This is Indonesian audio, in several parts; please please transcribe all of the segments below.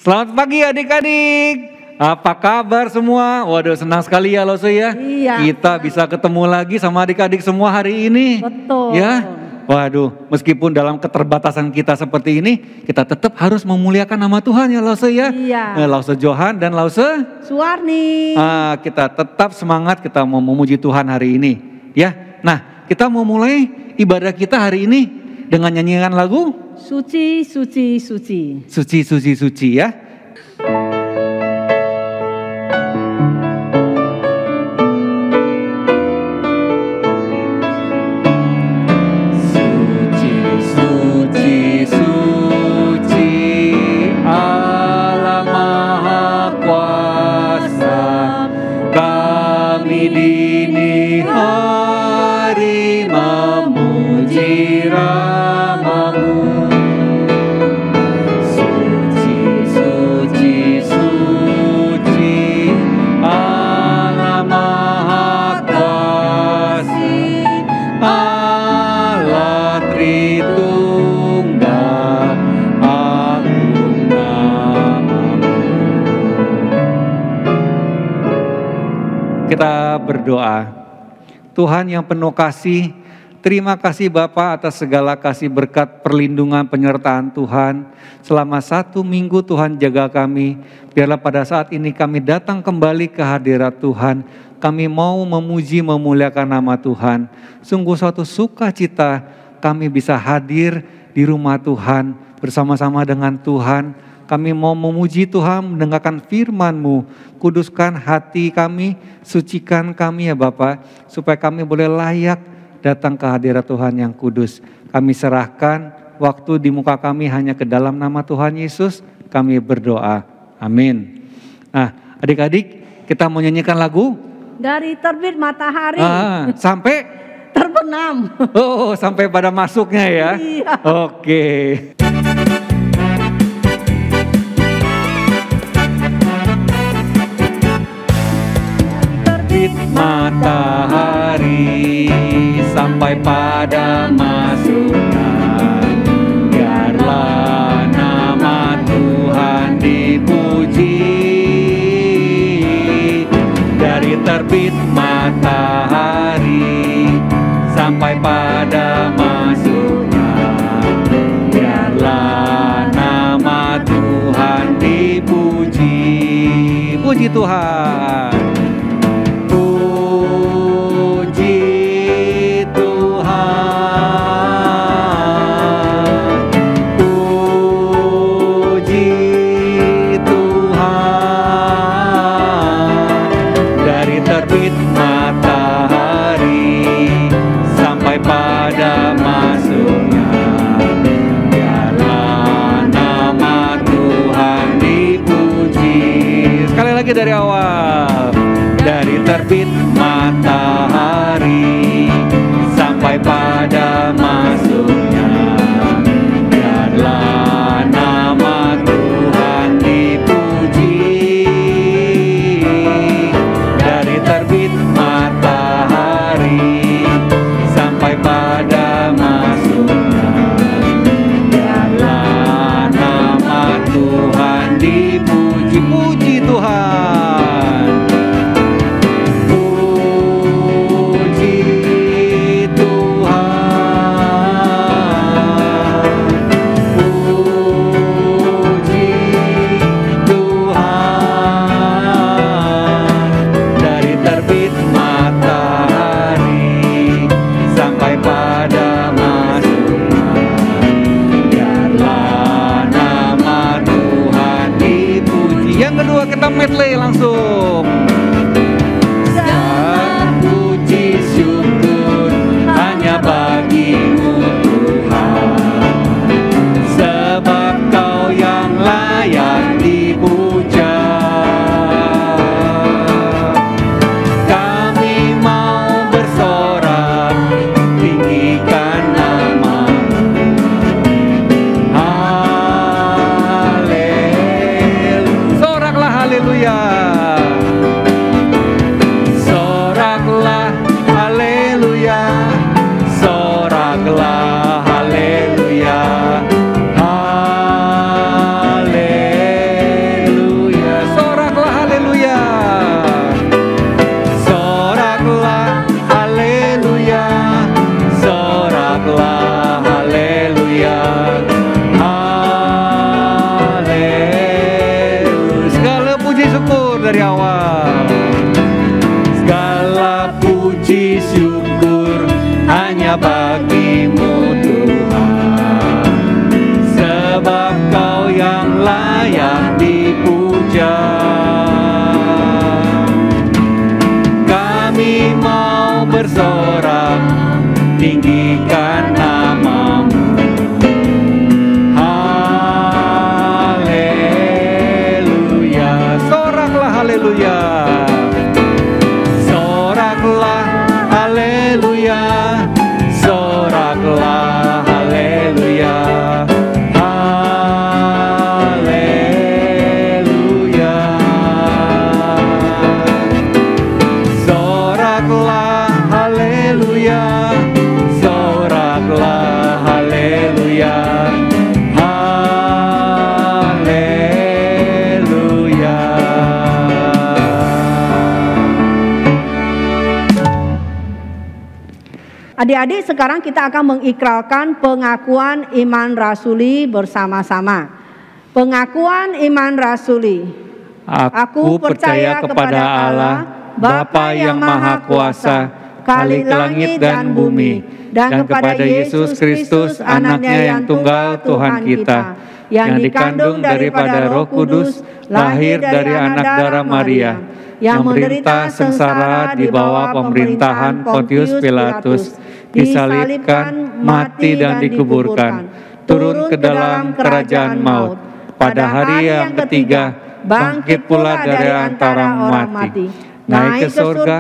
Selamat pagi adik-adik. Apa kabar semua? Waduh, senang sekali ya Lose ya. Iya. Kita bisa ketemu lagi sama adik-adik semua hari ini. Betul. Ya. Waduh, meskipun dalam keterbatasan kita seperti ini, kita tetap harus memuliakan nama Tuhan ya Lose ya. Iya. Lause Johan dan Lause Suwarni. kita tetap semangat, kita mau memuji Tuhan hari ini. Ya. Nah, kita mau mulai ibadah kita hari ini dengan nyanyian lagu Suci, suci, suci. Suci, suci, suci ya. Suci, suci, suci, Allah Maha Kuasa, kami dini hari memuji namamu. Kita berdoa. Tuhan yang penuh kasih, terima kasih Bapa atas segala kasih berkat perlindungan penyertaan Tuhan. Selama 1 minggu Tuhan jaga kami. Biarlah pada saat ini kami datang kembali ke hadirat Tuhan. Kami mau memuji memuliakan nama Tuhan. Sungguh suatu sukacita kami bisa hadir di rumah Tuhan bersama-sama dengan Tuhan. Kami mau memuji Tuhan, mendengarkan firman-Mu. Kuduskan hati kami, sucikan kami ya Bapa, supaya kami boleh layak datang ke hadirat Tuhan yang kudus. Kami serahkan waktu di muka kami hanya ke dalam nama Tuhan Yesus. Kami berdoa. Amin. Nah, adik-adik, kita mau nyanyikan lagu Dari terbit matahari sampai terbenam. Oh, sampai pada masuknya ya. Iya. Oke. Terbit matahari sampai pada masuknya, biarlah nama Tuhan dipuji. Dari terbit matahari sampai pada masuknya, biarlah nama Tuhan dipuji. Puji Tuhan. Dari awal, dari terbit matahari sampai pada masuknya, biarlah nama Tuhan dipuji. Dari terbit matahari sampai pada masuknya, biarlah nama Tuhan dipuji. Puji Tuhan. Puji Tuhan. Puji Tuhan. Dari terbit matahari sampai pada masuknya, biarlah nama Tuhan dipuji. Yang kedua kita medley langsung. Dan puji syukur hanya bagi-Mu Tuhan, sebab Kau yang layak dipuja. Kami mau bersorak, tinggikan nama-Mu. Haleluya. Soraklah haleluya. Adik-adik, sekarang kita akan mengikrarkan pengakuan iman rasuli bersama-sama. Pengakuan iman rasuli. Aku percaya kepada Allah, Bapa yang Maha Kuasa, Khalik langit dan bumi, dan kepada Yesus Kristus, anaknya yang tunggal Tuhan kita, yang dikandung daripada Roh Kudus, lahir dari anak darah Maria, yang menderita sengsara di bawah pemerintahan Pontius Pilatus, disalibkan, mati dan dikuburkan, turun ke dalam kerajaan maut. Pada hari yang ketiga, bangkit pula dari antara orang mati, naik ke surga,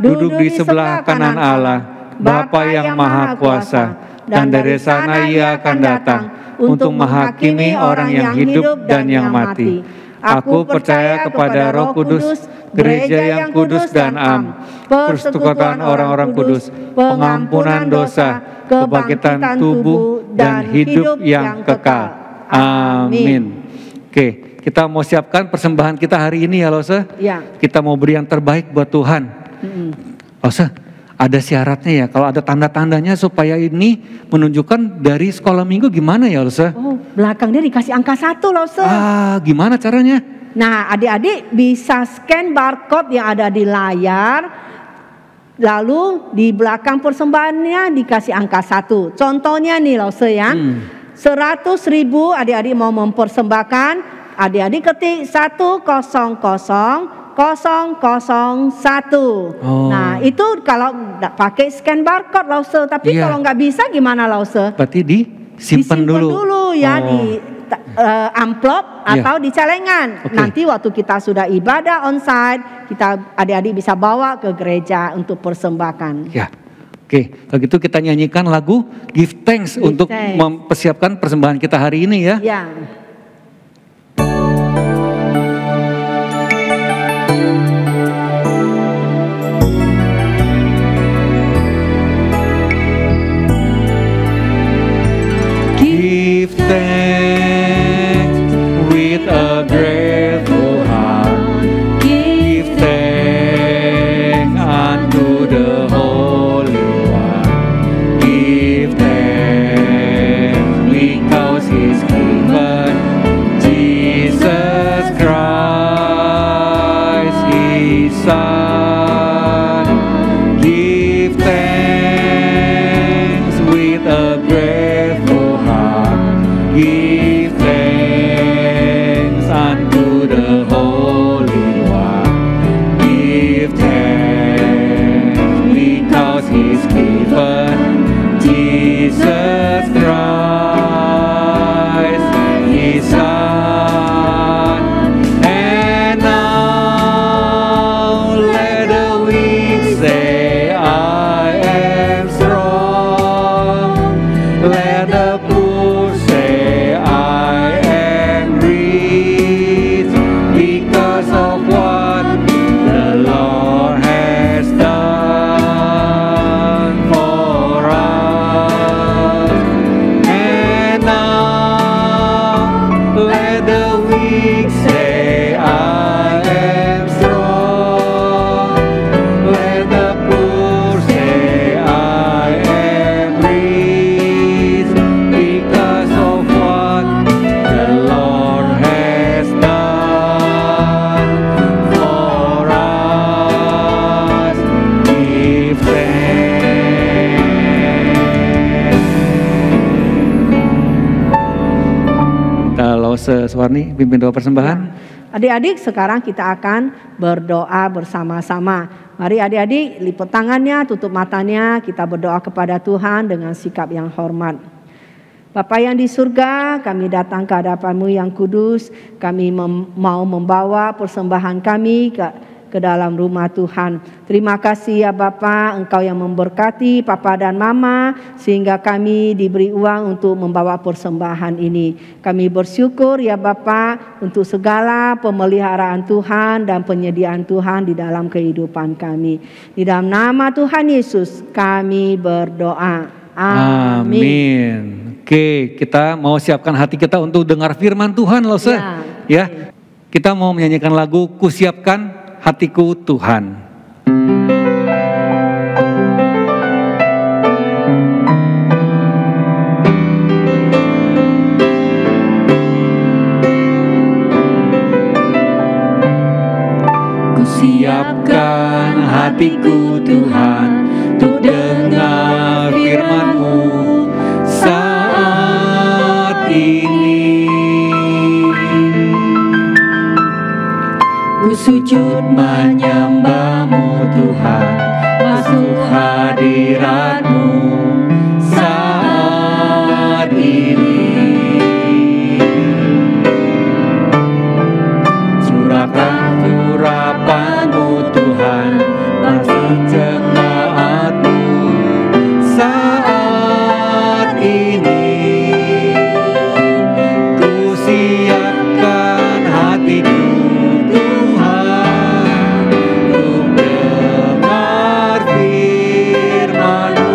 duduk di sebelah kanan Allah, Bapa yang Maha Kuasa, dan dari sana Ia akan datang untuk menghakimi orang yang hidup dan yang mati. Aku percaya kepada Roh Kudus, gereja yang kudus dan am, persekutuan orang-orang kudus, pengampunan dosa, kebangkitan tubuh, dan hidup yang kekal. Amin. Oke, kita mau siapkan persembahan kita hari ini ya Lose. Ya. Kita mau beri yang terbaik buat Tuhan. Lose, ada syaratnya ya. Kalau ada tanda-tandanya supaya ini menunjukkan dari sekolah minggu gimana ya Lose? Oh, belakangnya dikasih angka 1 Lose. Gimana caranya? Nah, adik-adik bisa scan barcode yang ada di layar. Lalu di belakang persembahannya dikasih angka 1. Contohnya nih Lose ya. 100.000 adik-adik mau mempersembahkan, adik-adik ketik 100.001. Nah itu kalau pakai scan barcode Lause, tapi kalau nggak bisa gimana Lause? Berarti disimpan dulu ya di amplop atau di celengan. Nanti waktu kita sudah ibadah onsite, kita adik-adik bisa bawa ke gereja untuk persembahkan. Ya. Oke, kalau gitu kita nyanyikan lagu Give Thanks untuk mempersiapkan persembahan kita hari ini ya. Ya. Give thanks with a grateful heart. Give thanks unto the Holy One. Give thanks because He's given Jesus Christ, His Son. Give thanks with a grateful heart. Give thanks unto the Holy One. Give thanks because He's given Jesus Christ, His Son. And now let the weak say, I am strong. Let the poor say, I am rich, because of what the Lord has done for us. And now let the weak say, I am strong. Let the poor say, I am rich, because of what the Lord has done for us. Give thanks. Kalau Suwarni pimpin doa persembahan. Adik-adik, sekarang kita akan berdoa bersama-sama. Mari adik-adik lipat tangannya, tutup matanya, kita berdoa kepada Tuhan dengan sikap yang hormat. Bapa yang di surga, kami datang ke hadapan-Mu yang kudus. Kami mau membawa persembahan kami ke dalam rumah Tuhan. Terima kasih ya Bapa, Engkau yang memberkati Papa dan Mama sehingga kami diberi uang untuk membawa persembahan ini. Kami bersyukur ya Bapa untuk segala pemeliharaan Tuhan dan penyediaan Tuhan di dalam kehidupan kami. Di dalam nama Tuhan Yesus kami berdoa. Amin. Oke, kita mau siapkan hati kita untuk dengar firman Tuhan loh, ya. Kita mau menyanyikan lagu Kusiapkan Hatiku Tuhan. hatiku Tuhan, untuk dengar firman-Mu saat ini. Ku sujud menyembah-Mu Tuhan, masuk hadirat-Mu saat ini. Curahkan urapan-Mu Tuhan, bagi jemaat-Mu saat ini. Ku siapkan hatiku Tuhan, untuk dengar firman-Mu.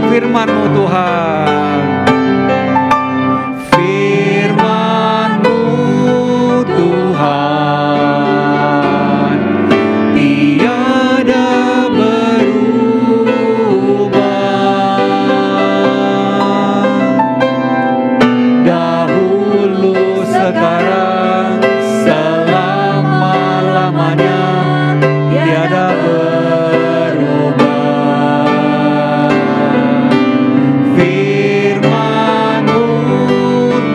Firman-Mu Tuhan, firman-Mu Tuhan, tiada berubah. Dahulu, sekarang, selama-lamanya, tiada berubah. Firman-Mu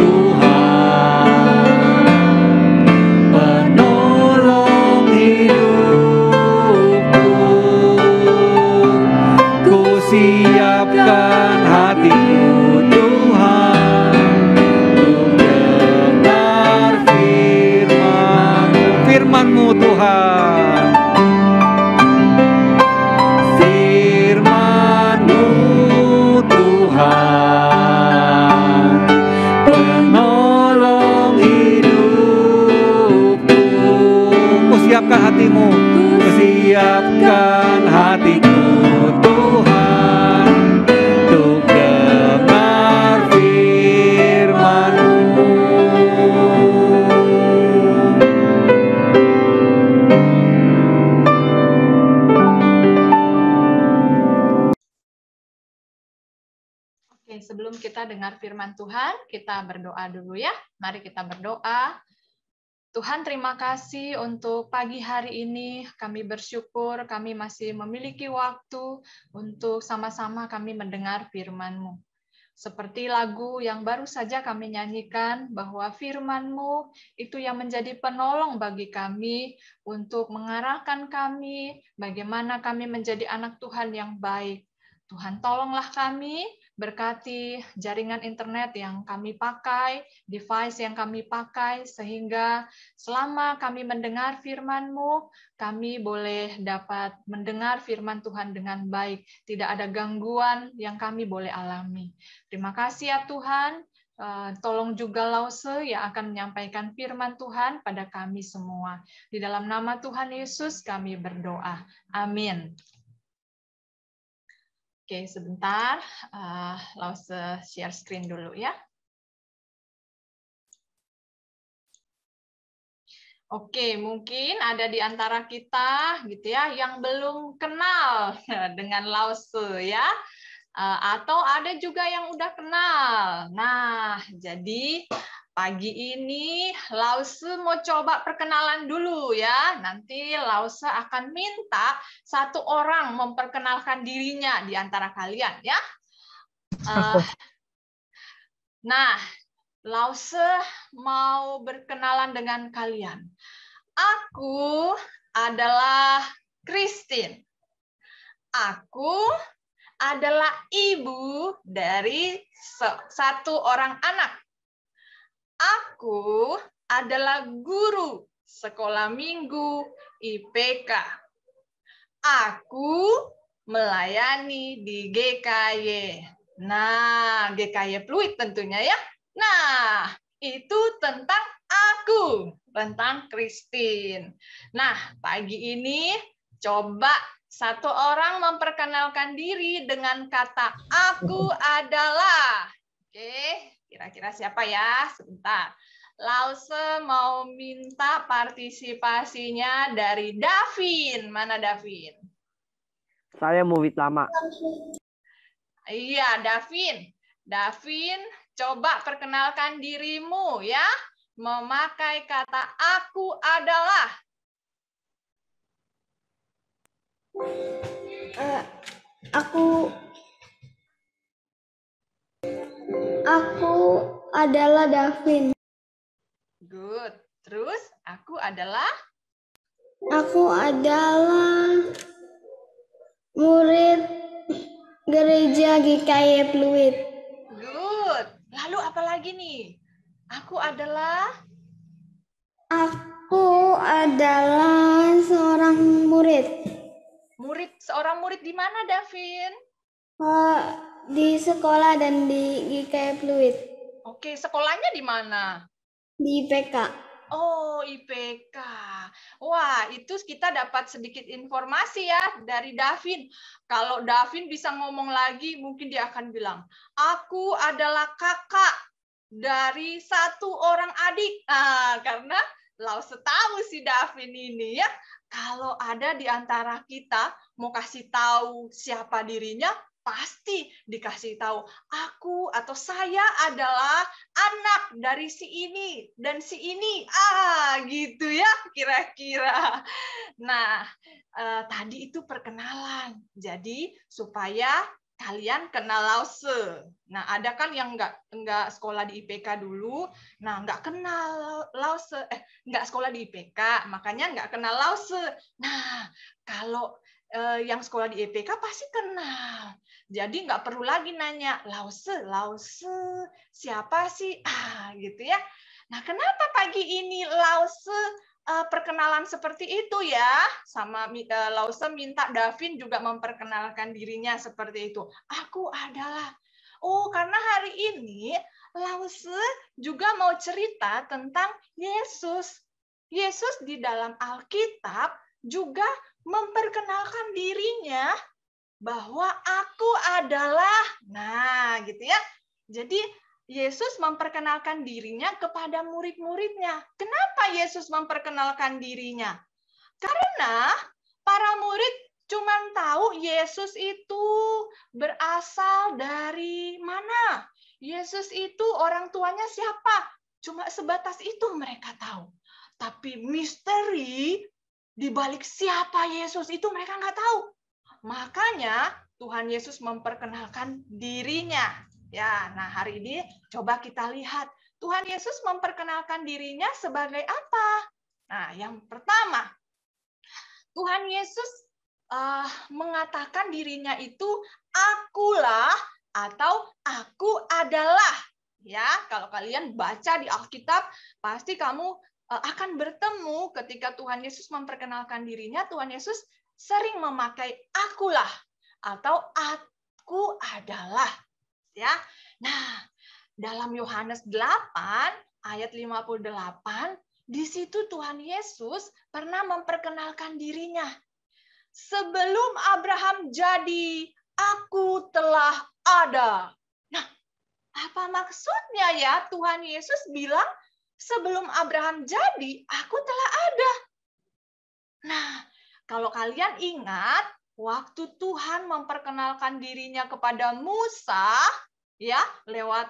Tuhan, penolong hidupku. Ku siapkan hatiku Tuhan, untuk dengar firman-Mu. Firman-Mu Tuhan, firman-Mu Tuhan, penolong hidupku. Ku siapkan hatimu, ku siapkan hatiku Tuhan, untuk dengar firman-Mu. Oke, sebelum kita dengar firman Tuhan, kita berdoa dulu ya. Mari kita berdoa. Tuhan, terima kasih untuk pagi hari ini. Kami bersyukur kami masih memiliki waktu untuk sama-sama kami mendengar firman-Mu. Seperti lagu yang baru saja kami nyanyikan, bahwa firman-Mu itu yang menjadi penolong bagi kami untuk mengarahkan kami, bagaimana kami menjadi anak Tuhan yang baik. Tuhan, tolonglah kami, berkati jaringan internet yang kami pakai, device yang kami pakai, sehingga selama kami mendengar firman-Mu, kami boleh dapat mendengar firman Tuhan dengan baik. Tidak ada gangguan yang kami boleh alami. Terima kasih ya Tuhan. Tolong juga Lause yang akan menyampaikan firman Tuhan pada kami semua. Di dalam nama Tuhan Yesus kami berdoa. Amin. Oke, sebentar. Lause share screen dulu ya. Oke, mungkin ada di antara kita gitu ya yang belum kenal dengan Lause ya. Atau ada juga yang udah kenal. Nah, jadi pagi ini Lause mau coba perkenalan dulu ya. Nanti Lause akan minta satu orang memperkenalkan dirinya di antara kalian ya. Nah, Lause mau berkenalan dengan kalian. Aku adalah Christine. Aku adalah ibu dari satu orang anak. Aku adalah guru sekolah minggu IPK. Aku melayani di GKY. Nah, GKY Pluit tentunya ya. Nah, itu tentang aku, tentang Christine. Nah, pagi ini coba satu orang memperkenalkan diri dengan kata aku adalah. Oke, kira-kira siapa ya? Sebentar. Lause mau minta partisipasinya dari Davin. Mana Davin? Saya murid lama. Iya, Davin. Davin, coba perkenalkan dirimu ya. Memakai kata aku adalah. Aku adalah Davin. Good. Terus aku adalah murid gereja GKY Pluit. good. Lalu apa lagi nih? Aku adalah Seorang murid seorang murid di mana, Davin? di sekolah dan di GKY Pluit. Oke, sekolahnya di mana? Di IPK. Oh, IPK. Wah, itu kita dapat sedikit informasi ya dari Davin. Kalau Davin bisa ngomong lagi, mungkin dia akan bilang, aku adalah kakak dari satu orang adik. Nah, karena Lause tahu si Davin ini ya, kalau ada di antara kita mau kasih tahu siapa dirinya, pasti dikasih tahu, aku atau saya adalah anak dari si ini dan si ini. Gitu ya kira-kira. Nah, tadi itu perkenalan. Jadi supaya kalian kenal Lause. Nah, ada kan yang nggak sekolah di IPK dulu, nah nggak kenal Lause, nggak sekolah di IPK, makanya nggak kenal Lause. Nah, kalau yang sekolah di IPK pasti kenal. Jadi nggak perlu lagi nanya, Lause, siapa sih? Gitu ya. Nah, kenapa pagi ini Lause perkenalan seperti itu ya? Sama Lause minta Davin juga memperkenalkan dirinya seperti itu. Aku adalah. Oh, karena hari ini Lause juga mau cerita tentang Yesus. Yesus di dalam Alkitab juga memperkenalkan dirinya bahwa aku adalah, nah gitu ya. Jadi Yesus memperkenalkan dirinya kepada murid-muridnya. Kenapa Yesus memperkenalkan dirinya? Karena para murid cuma tahu Yesus itu berasal dari mana. Yesus itu orang tuanya siapa. Cuma sebatas itu mereka tahu. Tapi misteri di balik siapa Yesus itu mereka nggak tahu. Makanya Tuhan Yesus memperkenalkan dirinya. Ya, nah hari ini coba kita lihat Tuhan Yesus memperkenalkan dirinya sebagai apa? Nah, yang pertama, Tuhan Yesus mengatakan dirinya itu akulah atau aku adalah. Ya, kalau kalian baca di Alkitab, pasti kamu akan bertemu ketika Tuhan Yesus memperkenalkan dirinya, Tuhan Yesus sering memakai akulah atau aku adalah. Ya. Nah, dalam Yohanes 8 ayat 58, di situ Tuhan Yesus pernah memperkenalkan dirinya. Sebelum Abraham jadi, aku telah ada. Nah, apa maksudnya ya Tuhan Yesus bilang, sebelum Abraham jadi, aku telah ada. Nah, kalau kalian ingat, waktu Tuhan memperkenalkan dirinya kepada Musa, ya lewat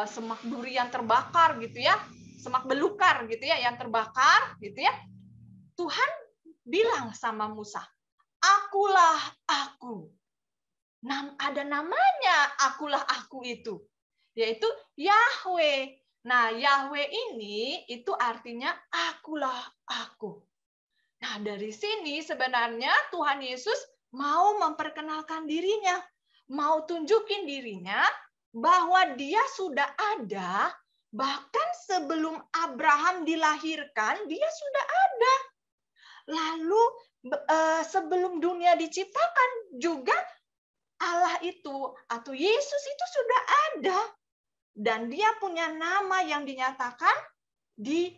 semak duri yang terbakar gitu ya, semak belukar gitu ya, yang terbakar gitu ya, Tuhan bilang sama Musa, akulah aku. Ada namanya akulah aku itu, yaitu Yahweh. Nah, Yahweh ini itu artinya akulah aku. Nah, dari sini sebenarnya Tuhan Yesus mau memperkenalkan dirinya, mau tunjukin dirinya bahwa dia sudah ada, bahkan sebelum Abraham dilahirkan, dia sudah ada. Lalu sebelum dunia diciptakan juga Allah itu atau Yesus itu sudah ada. Dan dia punya nama yang dinyatakan di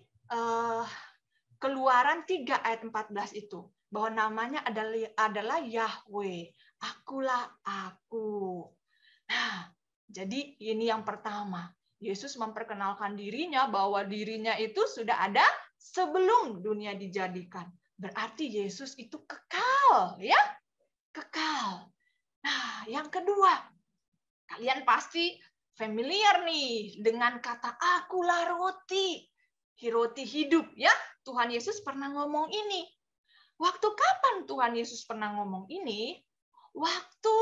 Keluaran 3 ayat 14 itu, bahwa namanya adalah Yahweh, akulah aku. Nah, jadi ini yang pertama. Yesus memperkenalkan dirinya bahwa dirinya itu sudah ada sebelum dunia dijadikan. Berarti Yesus itu kekal, ya? Kekal. Nah, yang kedua, kalian pasti familiar nih dengan kata akulah roti. Roti hidup, ya. Tuhan Yesus pernah ngomong ini. Waktu kapan Tuhan Yesus pernah ngomong ini? Waktu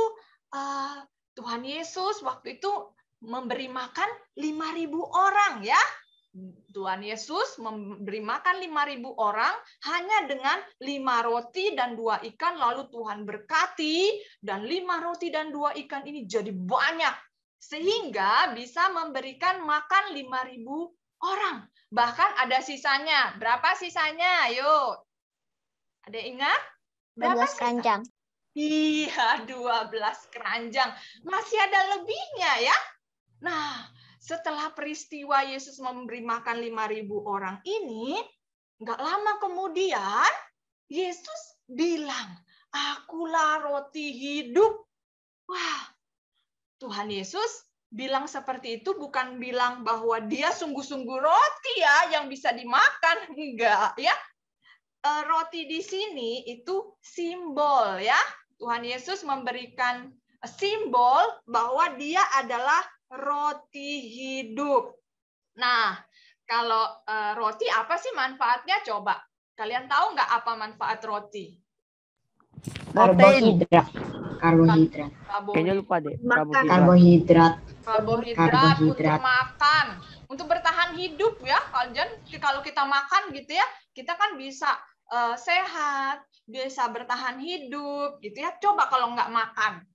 Tuhan Yesus waktu itu memberi makan 5.000 orang ya. Tuhan Yesus memberi makan 5.000 orang hanya dengan 5 roti dan 2 ikan, lalu Tuhan berkati, dan 5 roti dan 2 ikan ini jadi banyak, sehingga bisa memberikan makan 5.000 orang. Bahkan ada sisanya. Berapa sisanya? Ayo. Ada yang ingat? Berapa 12 keranjang. Iya, 12 keranjang. Masih ada lebihnya ya. Nah, setelah peristiwa Yesus memberi makan 5.000 orang ini, nggak lama kemudian Yesus bilang, "Akulah roti hidup." Wah, Tuhan Yesus bilang seperti itu bukan bilang bahwa dia sungguh-sungguh roti ya yang bisa dimakan, enggak ya. Roti di sini itu simbol ya. Tuhan Yesus memberikan simbol bahwa dia adalah roti hidup. Nah, kalau roti apa sih manfaatnya? Coba kalian tahu nggak apa manfaat roti? Karbohidrat. Kayaknya lupa deh. Karbohidrat. Untuk makan, untuk bertahan hidup ya. Kalau kita makan gitu ya, kita kan bisa sehat, bisa bertahan hidup gitu ya. Coba kalau nggak makan.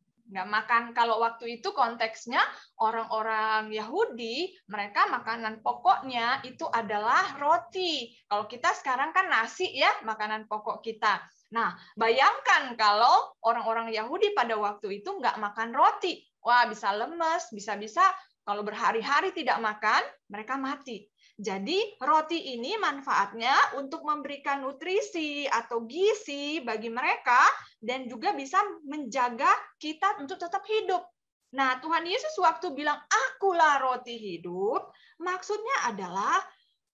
Kalau waktu itu konteksnya orang-orang Yahudi, mereka makanan pokoknya itu adalah roti. Kalau kita sekarang kan nasi ya, makanan pokok kita. Nah, bayangkan kalau orang-orang Yahudi pada waktu itu nggak makan roti. Wah, bisa lemes, bisa-bisa kalau berhari-hari tidak makan, mereka mati. Jadi roti ini manfaatnya untuk memberikan nutrisi atau gizi bagi mereka dan juga bisa menjaga kita untuk tetap hidup. Nah, Tuhan Yesus waktu bilang, "Akulah roti hidup," maksudnya adalah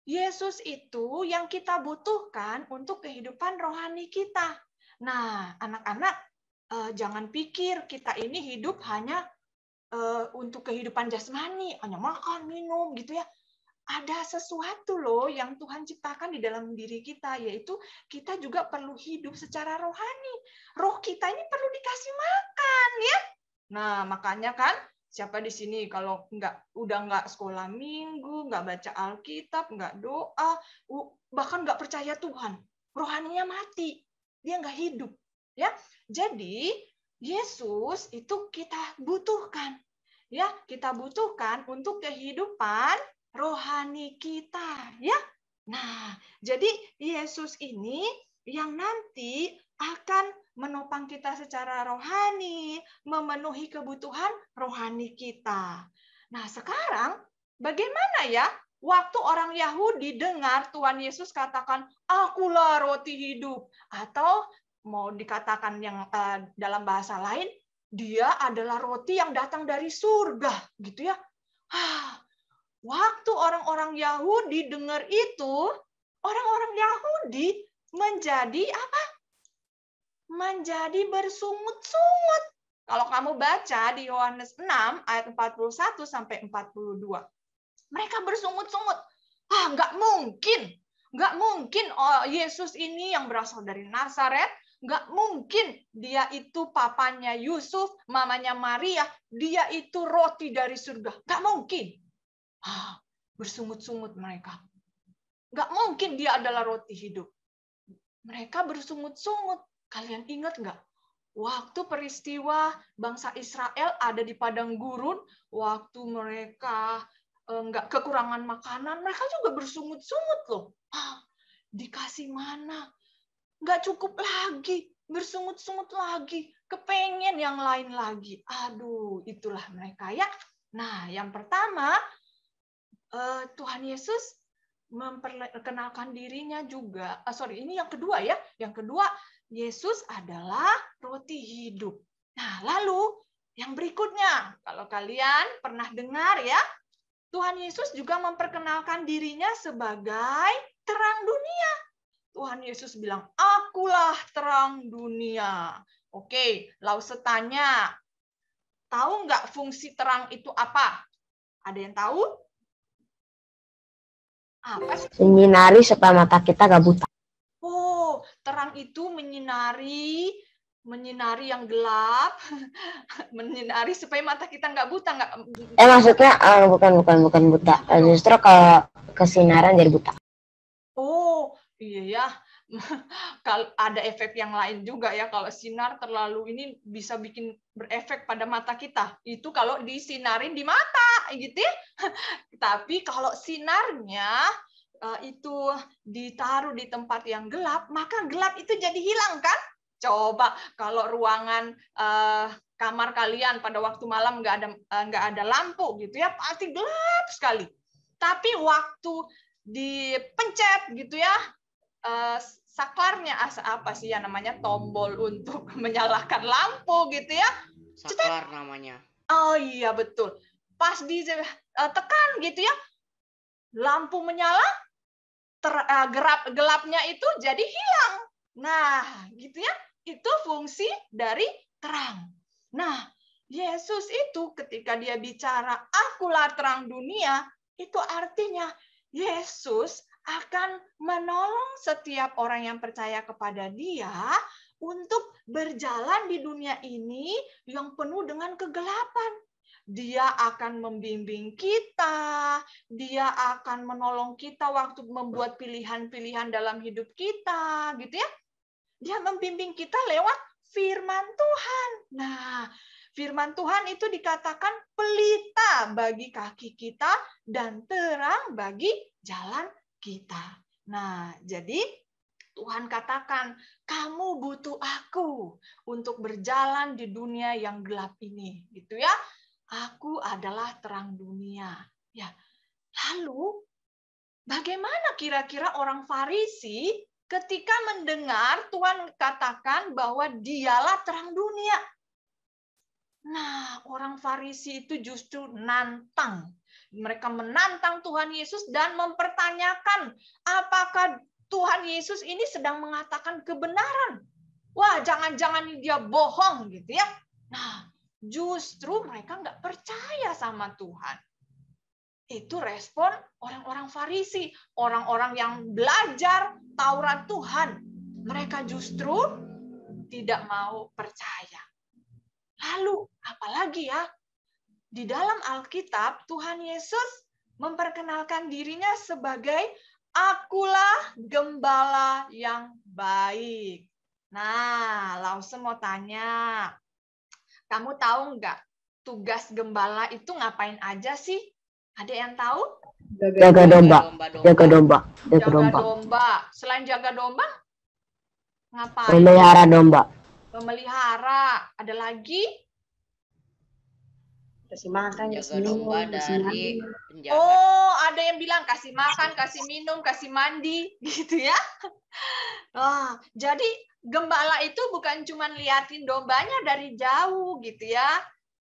Yesus itu yang kita butuhkan untuk kehidupan rohani kita. Nah, anak-anak, jangan pikir kita ini hidup hanya untuk kehidupan jasmani, hanya makan, minum gitu ya. Ada sesuatu loh yang Tuhan ciptakan di dalam diri kita, yaitu kita juga perlu hidup secara rohani. Roh kita ini perlu dikasih makan ya. Nah, makanya kan siapa di sini kalau udah nggak sekolah minggu, nggak baca Alkitab, nggak doa, bahkan nggak percaya Tuhan, rohaninya mati, dia nggak hidup ya. Jadi Yesus itu kita butuhkan ya, kita butuhkan untuk kehidupan rohani kita ya. Nah, jadi Yesus ini yang nanti akan menopang kita secara rohani, memenuhi kebutuhan rohani kita. Nah, sekarang bagaimana ya waktu orang Yahudi dengar Tuhan Yesus katakan, "Akulah roti hidup," atau mau dikatakan yang dalam bahasa lain, dia adalah roti yang datang dari surga, gitu ya. Waktu orang-orang Yahudi dengar itu, orang-orang Yahudi menjadi apa? Menjadi bersungut-sungut. Kalau kamu baca di Yohanes 6 ayat 41 sampai 42. Mereka bersungut-sungut. Nggak mungkin Yesus ini yang berasal dari Nazaret, nggak mungkin dia itu papanya Yusuf, mamanya Maria, dia itu roti dari surga. Nggak mungkin. Bersungut-sungut mereka. Nggak mungkin dia adalah roti hidup. Mereka bersungut-sungut. Kalian ingat nggak? Waktu peristiwa bangsa Israel ada di padang gurun, waktu mereka nggak kekurangan makanan, mereka juga bersungut-sungut loh. Dikasih mana? Nggak cukup lagi. Bersungut-sungut lagi. Kepengen yang lain lagi. Aduh, itulah mereka ya. Nah, yang pertama, Tuhan Yesus memperkenalkan dirinya juga. Ini yang kedua ya. Yang kedua, Yesus adalah roti hidup. Nah, lalu yang berikutnya, kalau kalian pernah dengar ya, Tuhan Yesus juga memperkenalkan dirinya sebagai terang dunia. Tuhan Yesus bilang, "Akulah terang dunia." Oke, lalu tanya, tahu nggak fungsi terang itu apa? Ada yang tahu? Apa sih? Menyinari supaya mata kita gak buta. Oh, terang itu menyinari yang gelap, menyinari supaya mata kita nggak buta, nggak. Maksudnya bukan buta. Justru kalau kesinaran jadi buta. Oh, iya ya. Kalau ada efek yang lain juga ya, kalau sinar terlalu ini bisa bikin berefek pada mata kita. Itu kalau disinarin di mata, gitu ya. Tapi kalau sinarnya itu ditaruh di tempat yang gelap, maka gelap itu jadi hilang kan? Coba kalau ruangan kamar kalian pada waktu malam nggak ada lampu gitu ya, pasti gelap sekali. Tapi waktu dipencet gitu ya, saklarnya apa sih ya namanya, tombol untuk menyalakan lampu gitu ya, saklar namanya. Oh iya betul. Pas ditekan gitu ya, lampu menyala, gelapnya itu jadi hilang. Nah, gitu ya. Itu fungsi dari terang. Nah, Yesus itu ketika dia bicara, akulah terang dunia, itu artinya Yesus akan menolong setiap orang yang percaya kepada dia untuk berjalan di dunia ini yang penuh dengan kegelapan. Dia akan membimbing kita, dia akan menolong kita waktu membuat pilihan-pilihan dalam hidup kita, gitu ya. Dia membimbing kita lewat firman Tuhan. Nah, firman Tuhan itu dikatakan pelita bagi kaki kita dan terang bagi jalan kita. Nah, jadi Tuhan katakan, kamu butuh aku untuk berjalan di dunia yang gelap ini, gitu ya. Aku adalah terang dunia. Ya. Lalu, bagaimana kira-kira orang Farisi ketika mendengar Tuhan katakan bahwa dialah terang dunia? Nah, orang Farisi itu justru nantang. Mereka menantang Tuhan Yesus dan mempertanyakan apakah Tuhan Yesus ini sedang mengatakan kebenaran. Wah, jangan-jangan dia bohong gitu ya. Nah, justru mereka nggak percaya sama Tuhan. Itu respon orang-orang Farisi, orang-orang yang belajar Taurat Tuhan. Mereka justru tidak mau percaya. Lalu, apalagi ya? Di dalam Alkitab, Tuhan Yesus memperkenalkan dirinya sebagai akulah gembala yang baik. Nah, Lause mau tanya, kamu tahu nggak tugas gembala itu ngapain aja sih? Ada yang tahu? Jaga domba. Selain jaga domba, ngapain? Memelihara domba. Memelihara. Ada lagi? Kasih makan, jaga domba dari penjahat. Oh, ada yang bilang kasih makan, kasih minum, kasih mandi, gitu ya. Jadi gembala itu bukan cuma liatin dombanya dari jauh, gitu ya.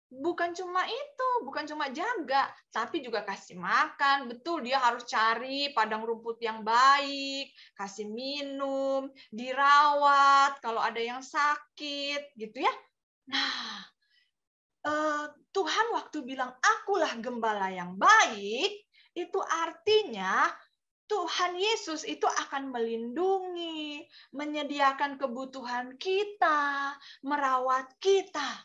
Bukan cuma itu, bukan cuma jaga, tapi juga kasih makan. Betul, dia harus cari padang rumput yang baik, kasih minum, dirawat kalau ada yang sakit, gitu ya. Nah, Tuhan waktu bilang akulah gembala yang baik, itu artinya Tuhan Yesus itu akan melindungi, menyediakan kebutuhan kita, merawat kita.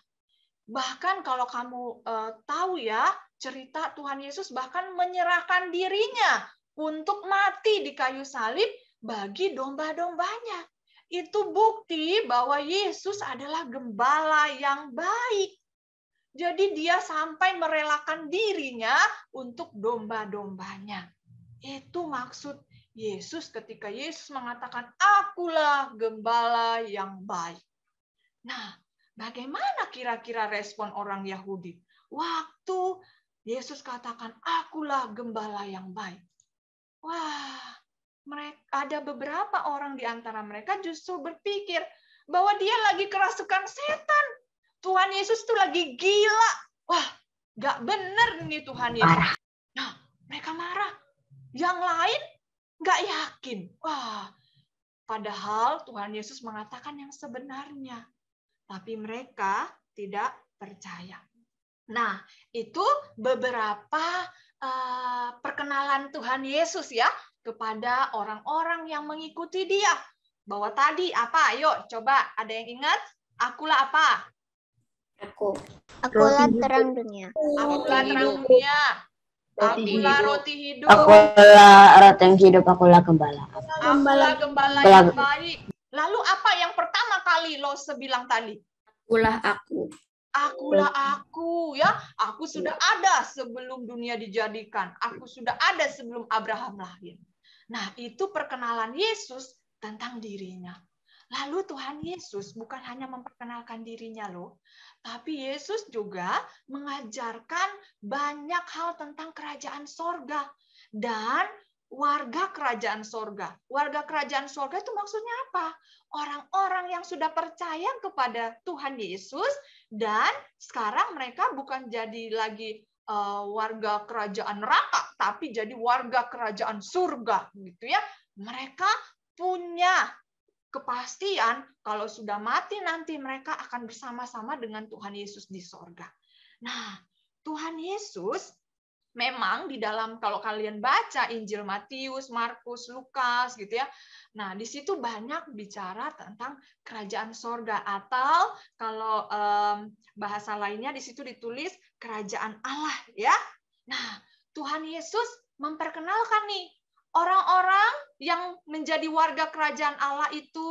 Bahkan kalau kamu tahu ya, cerita Tuhan Yesus bahkan menyerahkan dirinya untuk mati di kayu salib bagi domba-dombanya. Itu bukti bahwa Yesus adalah gembala yang baik. Jadi dia sampai merelakan dirinya untuk domba-dombanya. Itu maksud Yesus ketika Yesus mengatakan, akulah gembala yang baik. Nah, bagaimana kira-kira respon orang Yahudi waktu Yesus katakan, akulah gembala yang baik? Wah, ada beberapa orang di antara mereka justru berpikir bahwa dia lagi kerasukan setan. Tuhan Yesus itu lagi gila. Wah, nggak bener nih Tuhan Yesus. Nah, mereka marah. Yang lain nggak yakin. Wah, padahal Tuhan Yesus mengatakan yang sebenarnya. Tapi mereka tidak percaya. Nah, itu beberapa perkenalan Tuhan Yesus ya kepada orang-orang yang mengikuti dia. Bahwa tadi apa? Ayo coba ada yang ingat? Akulah apa? Akulah terang dunia. Akulah terang dunia. Akulah roti hidup. Akulah roti yang hidup, akulah gembala. Akulah gembala yang baik. Lalu apa yang pertama kali Lose bilang tadi? Akulah aku. Akulah aku, ya. Aku sudah ada sebelum dunia dijadikan. Aku sudah ada sebelum Abraham lahir. Nah, itu perkenalan Yesus tentang dirinya. Lalu Tuhan Yesus bukan hanya memperkenalkan dirinya loh, tapi Yesus juga mengajarkan banyak hal tentang kerajaan sorga dan warga kerajaan sorga. Warga kerajaan sorga itu maksudnya apa? Orang-orang yang sudah percaya kepada Tuhan Yesus dan sekarang mereka bukan jadi lagi warga kerajaan neraka, tapi jadi warga kerajaan surga, gitu ya. Mereka punya kepastian kalau sudah mati nanti mereka akan bersama-sama dengan Tuhan Yesus di sorga. Nah, Tuhan Yesus memang di dalam, kalau kalian baca Injil Matius, Markus, Lukas gitu ya. Nah, di situ banyak bicara tentang kerajaan sorga, atau kalau bahasa lainnya di situ ditulis kerajaan Allah ya. Nah, Tuhan Yesus memperkenalkan nih orang-orang yang menjadi warga kerajaan Allah itu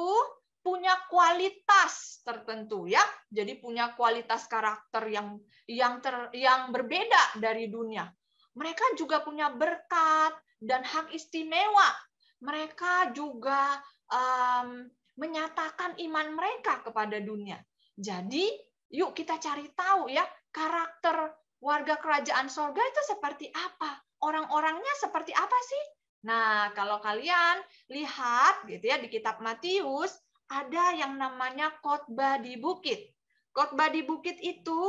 punya kualitas tertentu ya. Jadi punya kualitas karakter yang berbeda dari dunia. Mereka juga punya berkat dan hak istimewa. Mereka juga menyatakan iman mereka kepada dunia. Jadi, yuk kita cari tahu ya, karakter warga kerajaan sorga itu seperti apa? Orang-orangnya seperti apa sih? Nah, kalau kalian lihat gitu ya di kitab Matius, ada yang namanya khotbah di bukit. Khotbah di bukit itu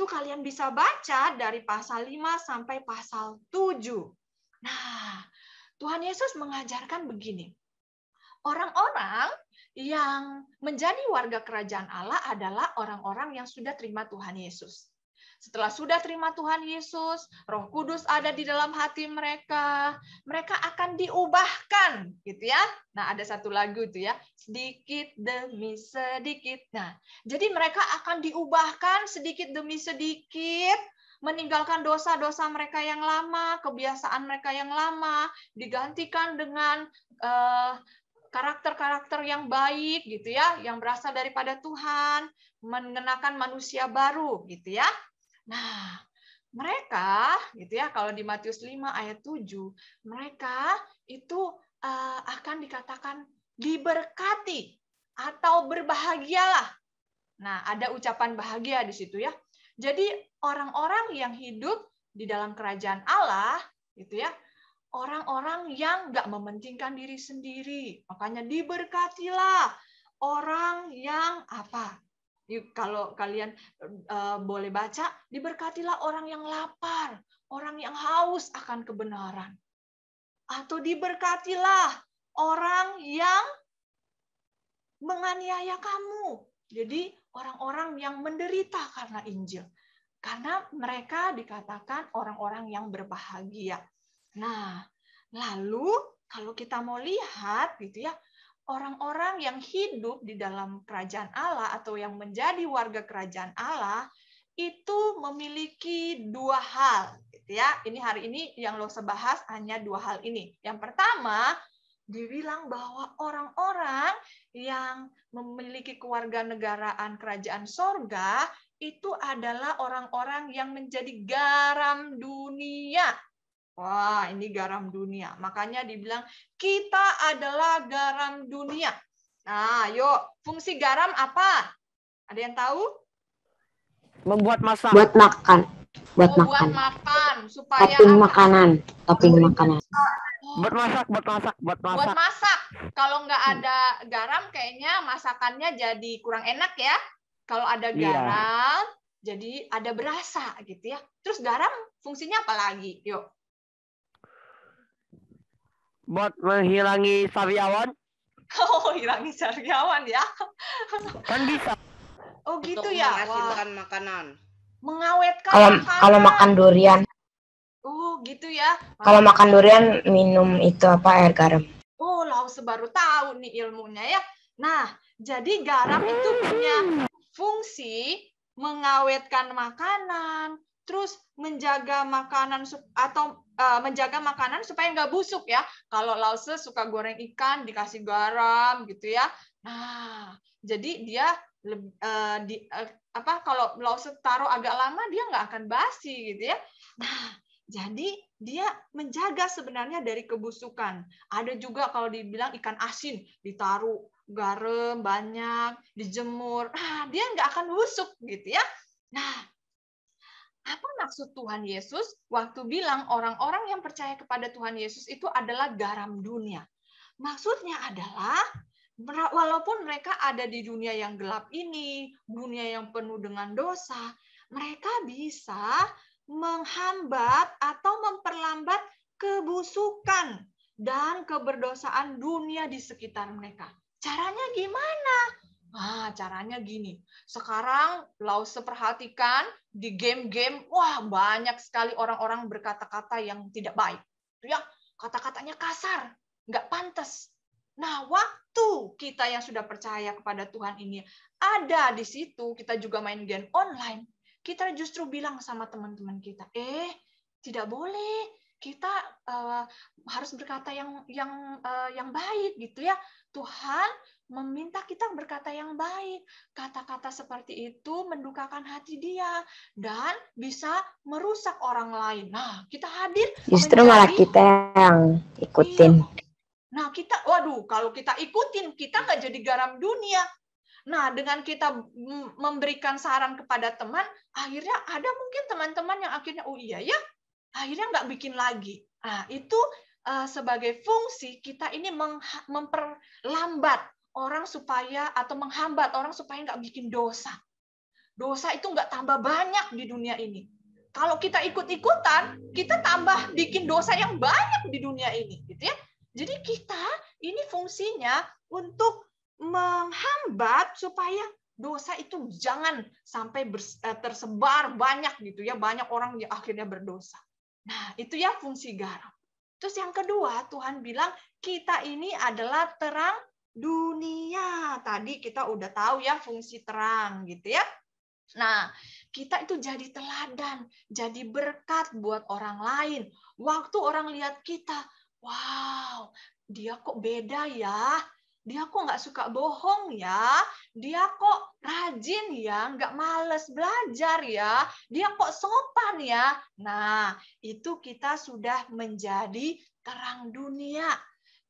kalian bisa baca dari pasal 5 sampai pasal 7. Nah, Tuhan Yesus mengajarkan begini. Orang-orang yang menjadi warga kerajaan Allah adalah orang-orang yang sudah terima Tuhan Yesus. Setelah sudah terima Tuhan Yesus, Roh Kudus ada di dalam hati mereka, mereka akan diubahkan, gitu ya. Nah, ada satu lagu itu ya, sedikit demi sedikit. Nah, jadi mereka akan diubahkan sedikit demi sedikit, meninggalkan dosa-dosa mereka yang lama, kebiasaan mereka yang lama, digantikan dengan karakter-karakter yang baik, gitu ya, yang berasal daripada Tuhan, mengenakan manusia baru, gitu ya. Nah, mereka gitu ya, kalau di Matius 5 ayat 7, mereka itu akan dikatakan diberkati atau berbahagialah. Nah, ada ucapan bahagia di situ ya. Jadi orang-orang yang hidup di dalam kerajaan Allah gitu ya, orang-orang yang nggak mementingkan diri sendiri. Makanya diberkatilah orang yang apa? Kalau kalian boleh baca, diberkatilah orang yang lapar, orang yang haus akan kebenaran. Atau diberkatilah orang yang menganiaya kamu. Jadi orang-orang yang menderita karena Injil. Karena mereka dikatakan orang-orang yang berbahagia. Nah, lalu kalau kita mau lihat gitu ya, orang-orang yang hidup di dalam kerajaan Allah atau yang menjadi warga kerajaan Allah itu memiliki dua hal, gitu ya. Ini hari ini yang lo bahas hanya dua hal ini. Yang pertama, dibilang bahwa orang-orang yang memiliki kewarganegaraan kerajaan sorga itu adalah orang-orang yang menjadi garam dunia. Wah, ini garam dunia. Makanya dibilang, kita adalah garam dunia. Nah, yuk, fungsi garam apa? Ada yang tahu? Membuat masak. Buat makan. Buat Buat makan. makan. Supaya Topping apa? makanan. Topping makanan. Buat masak. Buat masak. Kalau nggak ada garam, kayaknya masakannya jadi kurang enak ya. Kalau ada garam, jadi ada berasa gitu ya. Terus garam fungsinya apa lagi? Yuk. Buat menghilangi sariawan. Oh, hilangi sariawan ya. Kan bisa. Oh gitu Untuk ya. menghasilkan makanan. Mengawetkan Kalau makan durian. Oh gitu ya. Kalau makan durian minum itu apa, air garam. Oh, Lause baru tahu nih ilmunya ya. Nah, jadi garam itu punya fungsi mengawetkan makanan, terus menjaga makanan menjaga makanan supaya nggak busuk ya. Kalau Lause suka goreng ikan dikasih garam gitu ya. Nah, jadi dia kalau Lause taruh agak lama dia nggak akan basi gitu ya. Nah, jadi dia menjaga sebenarnya dari kebusukan. Ada juga kalau dibilang ikan asin ditaruh garam banyak, dijemur, dia nggak akan busuk gitu ya. Nah, apa maksud Tuhan Yesus waktu bilang orang-orang yang percaya kepada Tuhan Yesus itu adalah garam dunia? Maksudnya adalah walaupun mereka ada di dunia yang gelap ini, dunia yang penuh dengan dosa, mereka bisa menghambat atau memperlambat kebusukan dan keberdosaan dunia di sekitar mereka. Caranya gimana? Caranya gini. Sekarang Lause perhatikan di game-game, wah banyak sekali orang-orang berkata-kata yang tidak baik. Ya, kata-katanya kasar, nggak pantas. Nah, waktu kita yang sudah percaya kepada Tuhan ini ada di situ, kita juga main game online, kita justru bilang sama teman-teman kita, tidak boleh, kita harus berkata yang baik gitu ya. Tuhan meminta kita berkata yang baik. Kata-kata seperti itu mendukakan hati Dia dan bisa merusak orang lain. Nah, kita hadir Justru malah kita yang ikutin. Nah, kalau kita ikutin, kita nggak jadi garam dunia. Nah, dengan kita memberikan saran kepada teman, akhirnya ada mungkin teman-teman yang akhirnya, oh iya ya, akhirnya nggak bikin lagi. Nah, itu sebagai fungsi kita ini memperlambat orang supaya, atau menghambat orang supaya nggak bikin dosa. Dosa itu nggak tambah banyak di dunia ini. Kalau kita ikut-ikutan, kita tambah bikin dosa yang banyak di dunia ini, gitu ya. Jadi kita ini fungsinya untuk menghambat supaya dosa itu jangan sampai tersebar banyak gitu ya, banyak orang yang akhirnya berdosa. Nah, itu ya fungsi garam. Terus yang kedua, Tuhan bilang kita ini adalah terang dunia. Tadi kita udah tahu ya fungsi terang gitu ya. Nah, kita itu jadi teladan, jadi berkat buat orang lain. Waktu orang lihat kita, wow, dia kok beda ya. Dia kok nggak suka bohong ya. Dia kok rajin ya, nggak males belajar ya. Dia kok sopan ya. Nah, itu kita sudah menjadi terang dunia.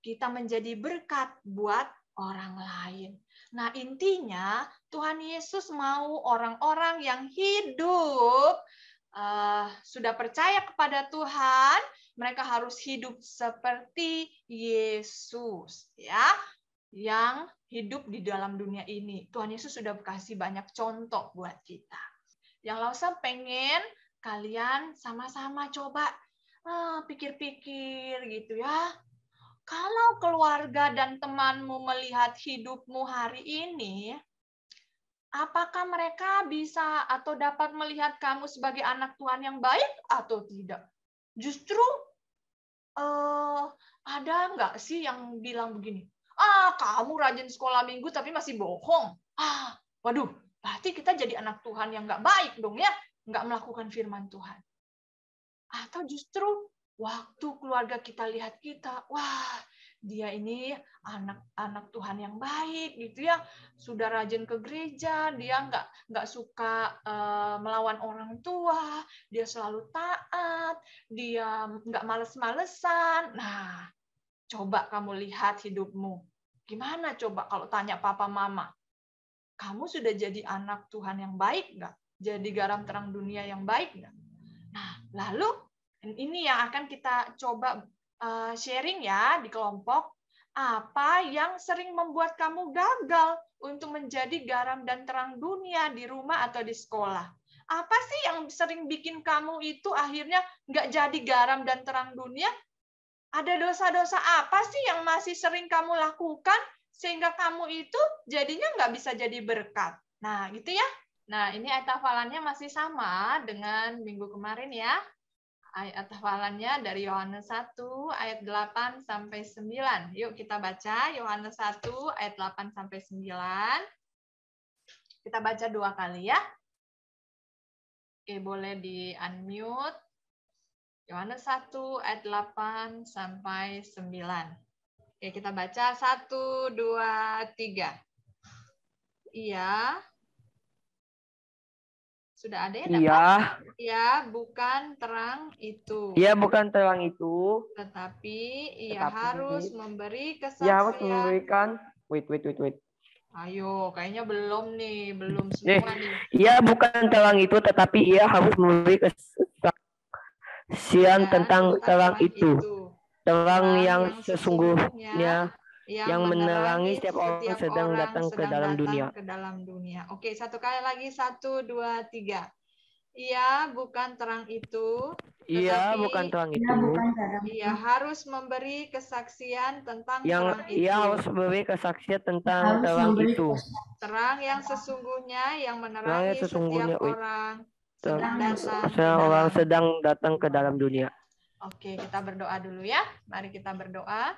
Kita menjadi berkat buat orang lain. Nah, intinya Tuhan Yesus mau orang-orang yang hidup sudah percaya kepada Tuhan, mereka harus hidup seperti Yesus, ya, yang hidup di dalam dunia ini. Tuhan Yesus sudah kasih banyak contoh buat kita. Yang Lause pengen kalian sama-sama coba pikir-pikir gitu ya. Kalau keluarga dan temanmu melihat hidupmu hari ini, apakah mereka bisa atau dapat melihat kamu sebagai anak Tuhan yang baik atau tidak? Justru ada nggak sih yang bilang begini, kamu rajin sekolah minggu tapi masih bohong. Waduh, berarti kita jadi anak Tuhan yang nggak baik dong ya, nggak melakukan firman Tuhan. Atau justru waktu keluarga kita lihat kita, wah, dia ini anak Tuhan yang baik gitu ya, sudah rajin ke gereja, dia nggak suka melawan orang tua, dia selalu taat, dia nggak males-malesan. Nah, coba kamu lihat hidupmu, gimana coba kalau tanya papa mama, kamu sudah jadi anak Tuhan yang baik nggak? Jadi garam terang dunia yang baik nggak? Nah, lalu ini yang akan kita coba sharing ya di kelompok. Apa yang sering membuat kamu gagal untuk menjadi garam dan terang dunia di rumah atau di sekolah? Apa sih yang sering bikin kamu itu akhirnya nggak jadi garam dan terang dunia? Ada dosa-dosa apa sih yang masih sering kamu lakukan sehingga kamu itu jadinya nggak bisa jadi berkat? Nah, gitu ya. Nah, ini ayat hafalannya masih sama dengan minggu kemarin ya. Ayat hafalannya dari Yohanes 1 ayat 8 sampai 9. Yuk kita baca Yohanes 1 ayat 8 sampai 9. Kita baca 2 kali ya. Oke, boleh di-unmute. Yohanes 1 ayat 8 sampai 9. Oke, kita baca 1, 2, 3. Iya. Sudah ada yang dapat? Iya. Iya, bukan terang itu. Iya, bukan terang itu. Tetapi ia harus memberi Ia harus kesaksian. memberikan. Wait. Ayo, kayaknya belum nih, belum semua nih. Ia bukan terang itu, tetapi ia harus memberi kesaksian tentang terang itu. Terang yang sesungguhnya yang menerangi setiap orang sedang datang ke dalam dunia. Oke, satu kali lagi. 1, 2, 3. Ia bukan terang itu. Ia bukan terang itu. Ia harus memberi kesaksian tentang terang itu. Ia harus memberi kesaksian tentang terang itu. Terang yang sesungguhnya yang menerangi setiap orang sedang datang ke dalam dunia. Oke, kita berdoa dulu ya. Mari kita berdoa.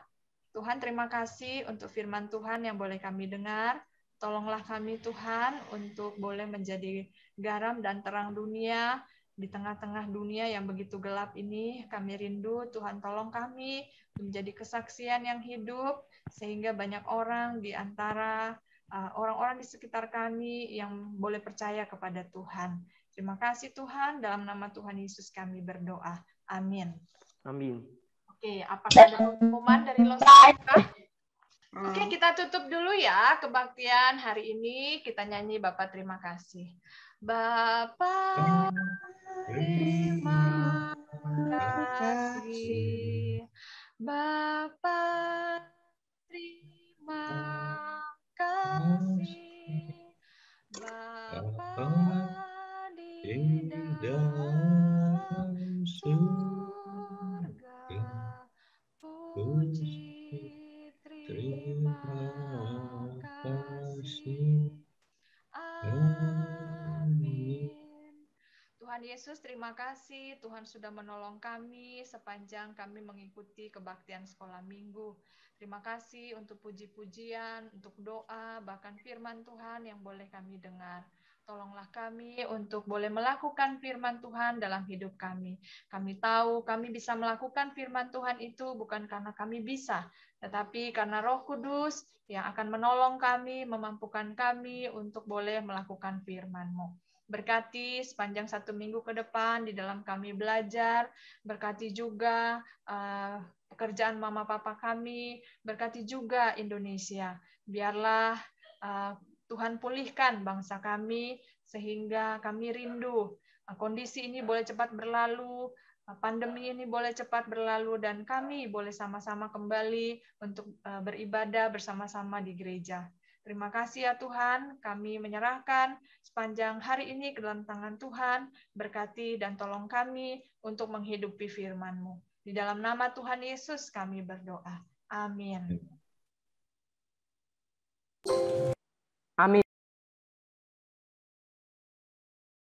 Tuhan, terima kasih untuk firman Tuhan yang boleh kami dengar. Tolonglah kami Tuhan untuk boleh menjadi garam dan terang dunia di tengah-tengah dunia yang begitu gelap ini. Kami rindu Tuhan, tolong kami menjadi kesaksian yang hidup sehingga banyak orang di antara orang-orang di sekitar kami yang boleh percaya kepada Tuhan. Terima kasih Tuhan, dalam nama Tuhan Yesus kami berdoa. Amin. Amin. Oke, apakah ada pengumuman dari Losaka? Oke, kita tutup dulu ya kebaktian hari ini. Kita nyanyi Bapa terima kasih. Bapa terima kasih. Bapa terima kasih. Bapa di dalam surga, puji terima kasih. Amin. Tuhan Yesus, terima kasih. Tuhan sudah menolong kami sepanjang kami mengikuti kebaktian sekolah minggu. Terima kasih untuk puji-pujian, untuk doa, bahkan firman Tuhan yang boleh kami dengar. Tolonglah kami untuk boleh melakukan firman Tuhan dalam hidup kami. Kami tahu kami bisa melakukan firman Tuhan itu bukan karena kami bisa, tetapi karena Roh Kudus yang akan menolong kami, memampukan kami untuk boleh melakukan firman-Mu. Berkati sepanjang 1 minggu ke depan di dalam kami belajar, berkati juga pekerjaan mama papa kami, berkati juga Indonesia. Biarlah Tuhan pulihkan bangsa kami sehingga kami rindu kondisi ini boleh cepat berlalu, pandemi ini boleh cepat berlalu, dan kami boleh sama-sama kembali untuk beribadah bersama-sama di gereja. Terima kasih ya Tuhan, kami menyerahkan sepanjang hari ini ke dalam tangan Tuhan, berkati dan tolong kami untuk menghidupi firman-Mu. Di dalam nama Tuhan Yesus kami berdoa. Amin. Amin.